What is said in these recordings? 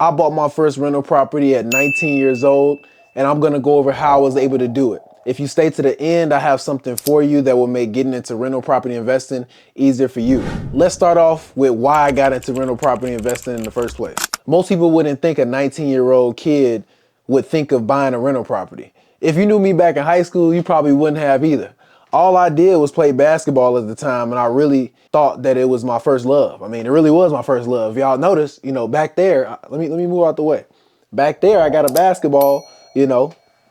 I bought my first rental property at 19 years old, and I'm gonna go over how I was able to do it. If you stay to the end, I have something for you that will make getting into rental property investing easier for you. Let's start off with why I got into rental property investing in the first place. Most people wouldn't think a 19-year-old kid would think of buying a rental property. If you knew me back in high school, you probably wouldn't have either. All I did was play basketball at the time, and I really thought that it was my first love. I mean, it really was my first love. If y'all notice, back there, let me move out the way. Back there, I got a basketball,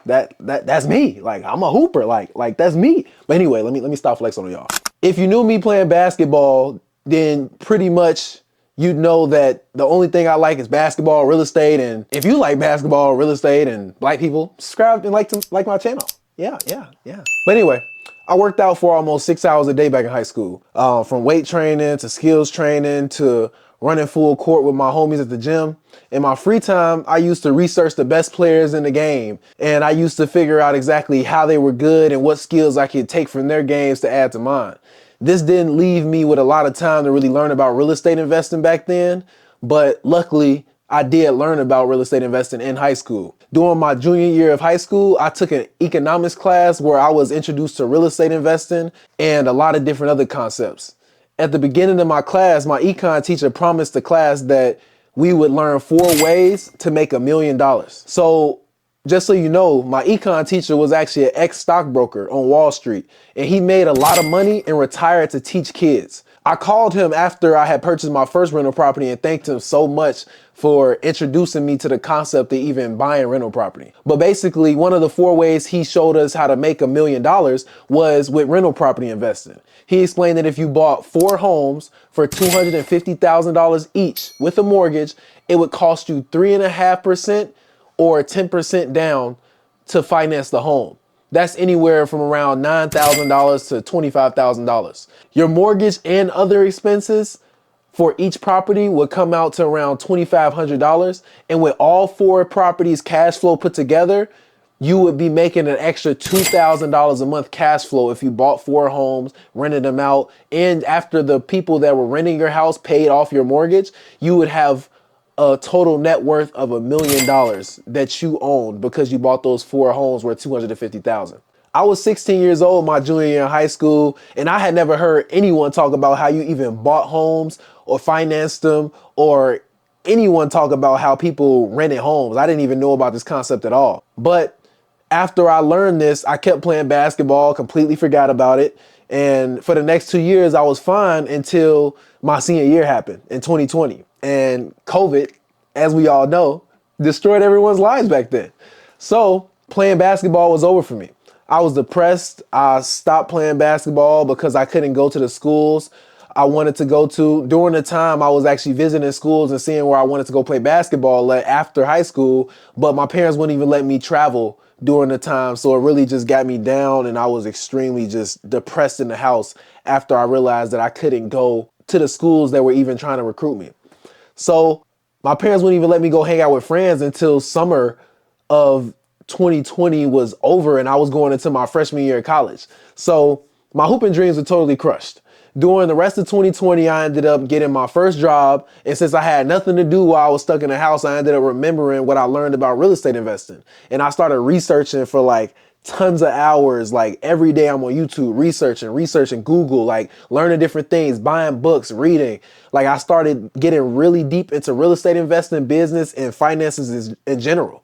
that's me. Like, I'm a hooper, like that's me. But anyway, let me stop flexing on y'all. If you knew me playing basketball, then pretty much you'd know that the only thing I like is basketball, real estate, and if you like basketball, real estate, and black people, subscribe and like my channel. Yeah. But anyway, I worked out for almost 6 hours a day back in high school, from weight training to skills training to running full court with my homies at the gym. In my free time, I used to research the best players in the game, and I used to figure out exactly how they were good and what skills I could take from their games to add to mine. This didn't leave me with a lot of time to really learn about real estate investing back then, but luckily I did learn about real estate investing in high school. During my junior year of high school, I took an economics class where I was introduced to real estate investing and a lot of different other concepts. At the beginning of my class, my econ teacher promised the class that we would learn 4 ways to make $1 million. So just so you know, my econ teacher was actually an ex-stockbroker on Wall Street, and he made a lot of money and retired to teach kids. I called him after I had purchased my first rental property and thanked him so much for introducing me to the concept of even buying rental property. But basically, one of the 4 ways he showed us how to make $1 million was with rental property investing. He explained that if you bought 4 homes for $250,000 each with a mortgage, it would cost you 3.5% or 10% down to finance the home. That's anywhere from around $9,000 to $25,000. Your mortgage and other expenses for each property would come out to around $2,500. And with all 4 properties cash flow put together, you would be making an extra $2,000 a month cash flow if you bought 4 homes, rented them out, and after the people that were renting your house paid off your mortgage, you would have a total net worth of $1 million that you owned because you bought those 4 homes worth $250,000. I was 16 years old my junior year in high school, and I had never heard anyone talk about how you even bought homes or financed them, or anyone talk about how people rented homes. I didn't even know about this concept at all. But after I learned this, I kept playing basketball, completely forgot about it. And for the next 2 years, I was fine until my senior year happened in 2020. And COVID, as we all know, destroyed everyone's lives back then. So playing basketball was over for me. I was depressed. I stopped playing basketball because I couldn't go to the schools I wanted to go to. During the time I was actually visiting schools and seeing where I wanted to go play basketball after high school, but my parents wouldn't even let me travel during the time. So it really just got me down, and I was extremely just depressed in the house after I realized that I couldn't go to the schools that were even trying to recruit me. So my parents wouldn't even let me go hang out with friends until summer of 2020 was over and I was going into my freshman year of college. So my hooping dreams were totally crushed. During the rest of 2020, I ended up getting my first job. And since I had nothing to do while I was stuck in the house, I ended up remembering what I learned about real estate investing. And I started researching for like tons of hours. Like every day I'm on YouTube researching Google, like learning different things, buying books, reading. Like I started getting really deep into real estate investing, business, and finances in general.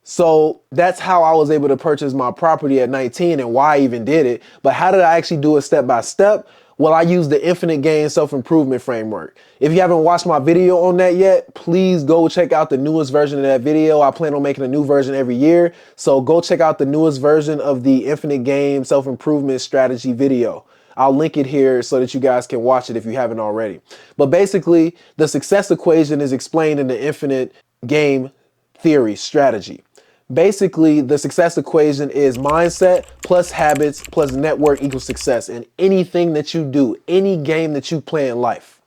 So that's how I was able to purchase my property at 19 and why I even did it. But how did I actually do it step by step? Well, I used the infinite gain self-improvement framework. If you haven't watched my video on that yet, please go check out the newest version of that video. I plan on making a new version every year. So go check out the newest version of the infinite gain self-improvement strategy video. I'll link it here so that you guys can watch it if you haven't already. But basically, the success equation is explained in the infinite game theory strategy. Basically, the success equation is mindset plus habits plus network equals success in anything that you do, any game that you play in life.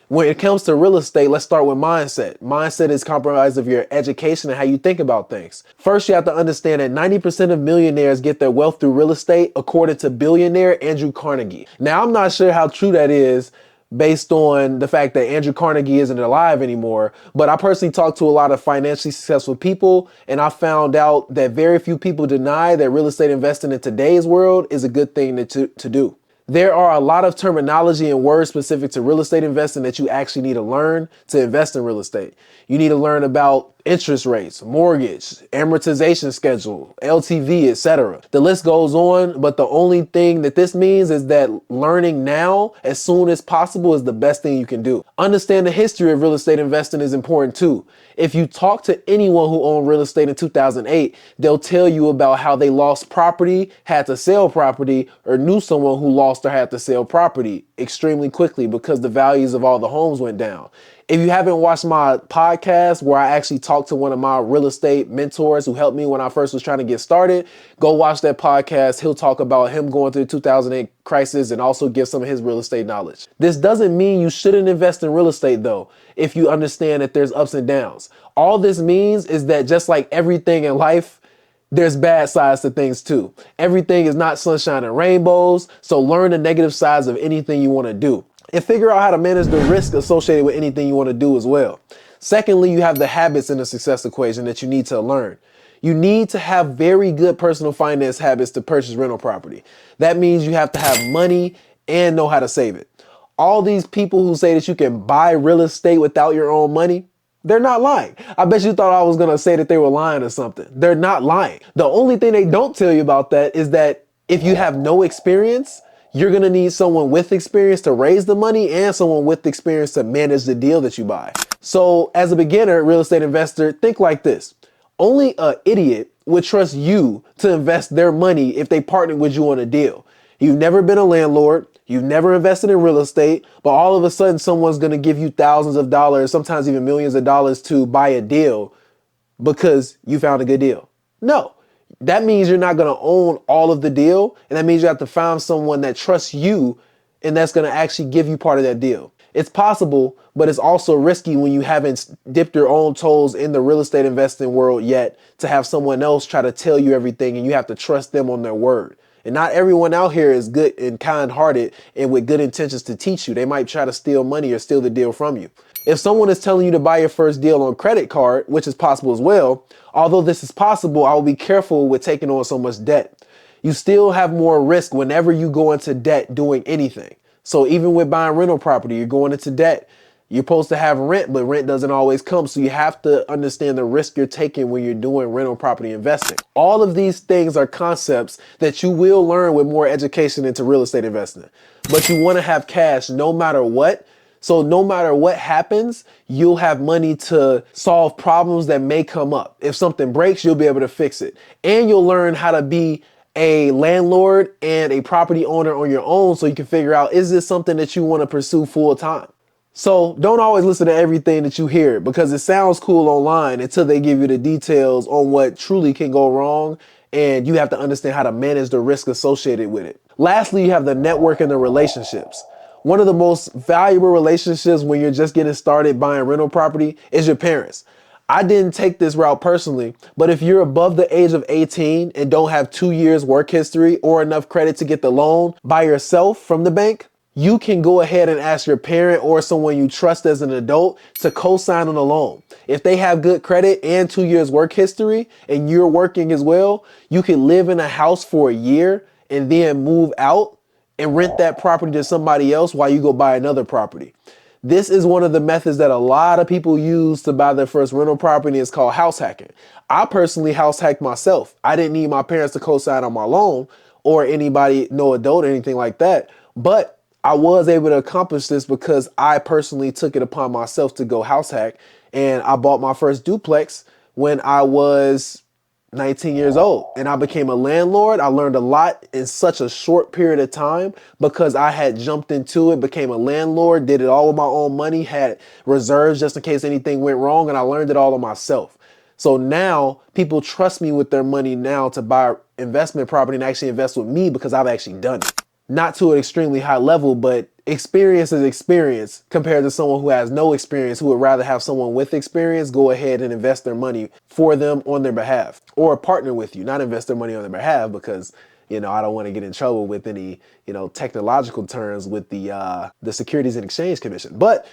When it comes to real estate, let's start with mindset. Mindset is comprised of your education and how you think about things. First, you have to understand that 90% of millionaires get their wealth through real estate, according to billionaire Andrew Carnegie. Now, I'm not sure how true that is, based on the fact that Andrew Carnegie isn't alive anymore. But I personally talked to a lot of financially successful people, and I found out that very few people deny that real estate investing in today's world is a good thing to do. There are a lot of terminology and words specific to real estate investing that you actually need to learn to invest in real estate. You need to learn about interest rates, mortgage, amortization schedule, LTV, etc. The list goes on, but the only thing that this means is that learning now as soon as possible is the best thing you can do. Understand the history of real estate investing is important too. If you talk to anyone who owned real estate in 2008, they'll tell you about how they lost property, had to sell property, or knew someone who lost or had to sell property extremely quickly because the values of all the homes went down. If you haven't watched my podcast where I actually talked to one of my real estate mentors who helped me when I first was trying to get started, go watch that podcast. He'll talk about him going through the 2008 crisis and also give some of his real estate knowledge. This doesn't mean you shouldn't invest in real estate though, if you understand that there's ups and downs. All this means is that just like everything in life, there's bad sides to things too. Everything is not sunshine and rainbows, so learn the negative sides of anything you want to do. And figure out how to manage the risk associated with anything you want to do as well. Secondly, you have the habits in the success equation that you need to learn. You need to have very good personal finance habits to purchase rental property. That means you have to have money and know how to save it. All these people who say that you can buy real estate without your own money, they're not lying. I bet you thought I was going to say that they were lying or something. They're not lying. The only thing they don't tell you about that is that if you have no experience, you're going to need someone with experience to raise the money and someone with experience to manage the deal that you buy. So as a beginner real estate investor, think like this. Only an idiot would trust you to invest their money if they partnered with you on a deal. You've never been a landlord. You've never invested in real estate, but all of a sudden someone's going to give you thousands of dollars, sometimes even millions of dollars to buy a deal because you found a good deal. No. That means you're not going to own all of the deal. And that means you have to find someone that trusts you and that's going to actually give you part of that deal. It's possible, but it's also risky when you haven't dipped your own toes in the real estate investing world yet to have someone else try to tell you everything and you have to trust them on their word. And not everyone out here is good and kind-hearted and with good intentions to teach you. They might try to steal money or steal the deal from you. If someone is telling you to buy your first deal on credit card, which is possible as well, although this is possible, I will be careful with taking on so much debt. You still have more risk whenever you go into debt doing anything. So even with buying rental property, you're going into debt. You're supposed to have rent, but rent doesn't always come. So you have to understand the risk you're taking when you're doing rental property investing. All of these things are concepts that you will learn with more education into real estate investing. But you want to have cash no matter what. So no matter what happens, you'll have money to solve problems that may come up. If something breaks, you'll be able to fix it. And you'll learn how to be a landlord and a property owner on your own so you can figure out, is this something that you want to pursue full time? So don't always listen to everything that you hear because it sounds cool online until they give you the details on what truly can go wrong. And you have to understand how to manage the risk associated with it. Lastly, you have the network and the relationships. One of the most valuable relationships when you're just getting started buying rental property is your parents. I didn't take this route personally, but if you're above the age of 18 and don't have 2 years work history or enough credit to get the loan by yourself from the bank, you can go ahead and ask your parent or someone you trust as an adult to co-sign on a loan. If they have good credit and 2 years work history and you're working as well, you can live in a house for a year and then move out and rent that property to somebody else while you go buy another property. This is one of the methods that a lot of people use to buy their first rental property. It's called house hacking. I personally house hacked myself. I didn't need my parents to co-sign on my loan or anybody, no adult or anything like that. But I was able to accomplish this because I personally took it upon myself to go house hack. And I bought my first duplex when I was 19 years old and I became a landlord. I learned a lot in such a short period of time because I had jumped into it, became a landlord, did it all with my own money, had reserves just in case anything went wrong. And I learned it all on myself. So now people trust me with their money now to buy investment property and actually invest with me because I've actually done it. Not to an extremely high level, but experience is experience compared to someone who has no experience, who would rather have someone with experience go ahead and invest their money for them on their behalf or partner with you, not invest their money on their behalf because I don't want to get in trouble with any, technological terms with the Securities and Exchange Commission. But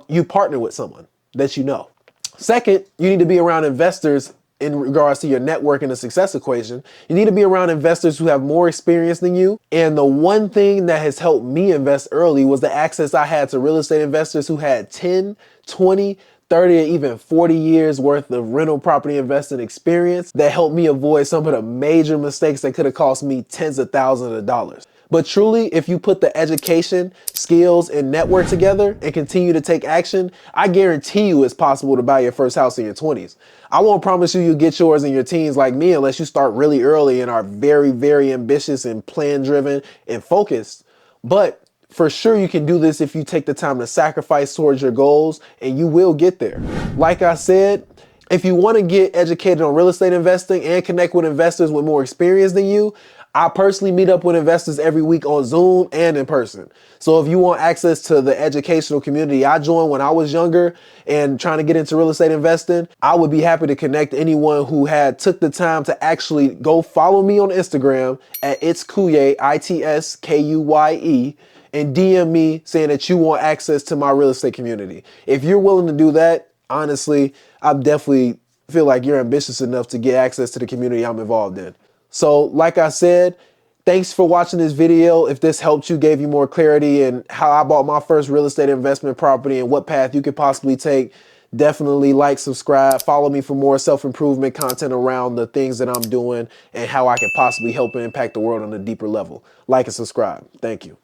you partner with someone that you know. Second, you need to be around investors in regards to your network and the success equation. You need to be around investors who have more experience than you. And the one thing that has helped me invest early was the access I had to real estate investors who had 10, 20, 30, or even 40 years worth of rental property investing experience that helped me avoid some of the major mistakes that could have cost me tens of thousands of dollars. But truly, if you put the education, skills, and network together and continue to take action, I guarantee you it's possible to buy your first house in your 20s. I won't promise you'll get yours in your teens like me unless you start really early and are very, very ambitious and plan-driven and focused. But for sure, you can do this if you take the time to sacrifice towards your goals, and you will get there. Like I said, if you want to get educated on real estate investing and connect with investors with more experience than you, I personally meet up with investors every week on Zoom and in person. So if you want access to the educational community I joined when I was younger and trying to get into real estate investing, I would be happy to connect anyone who had took the time to actually go follow me on Instagram at It's Kuye, ITSKUYE, and DM me saying that you want access to my real estate community. If you're willing to do that, honestly, I definitely feel like you're ambitious enough to get access to the community I'm involved in. So like I said, thanks for watching this video. If this helped you, gave you more clarity in how I bought my first real estate investment property and what path you could possibly take, definitely like, subscribe, follow me for more self-improvement content around the things that I'm doing and how I can possibly help and impact the world on a deeper level. Like and subscribe. Thank you.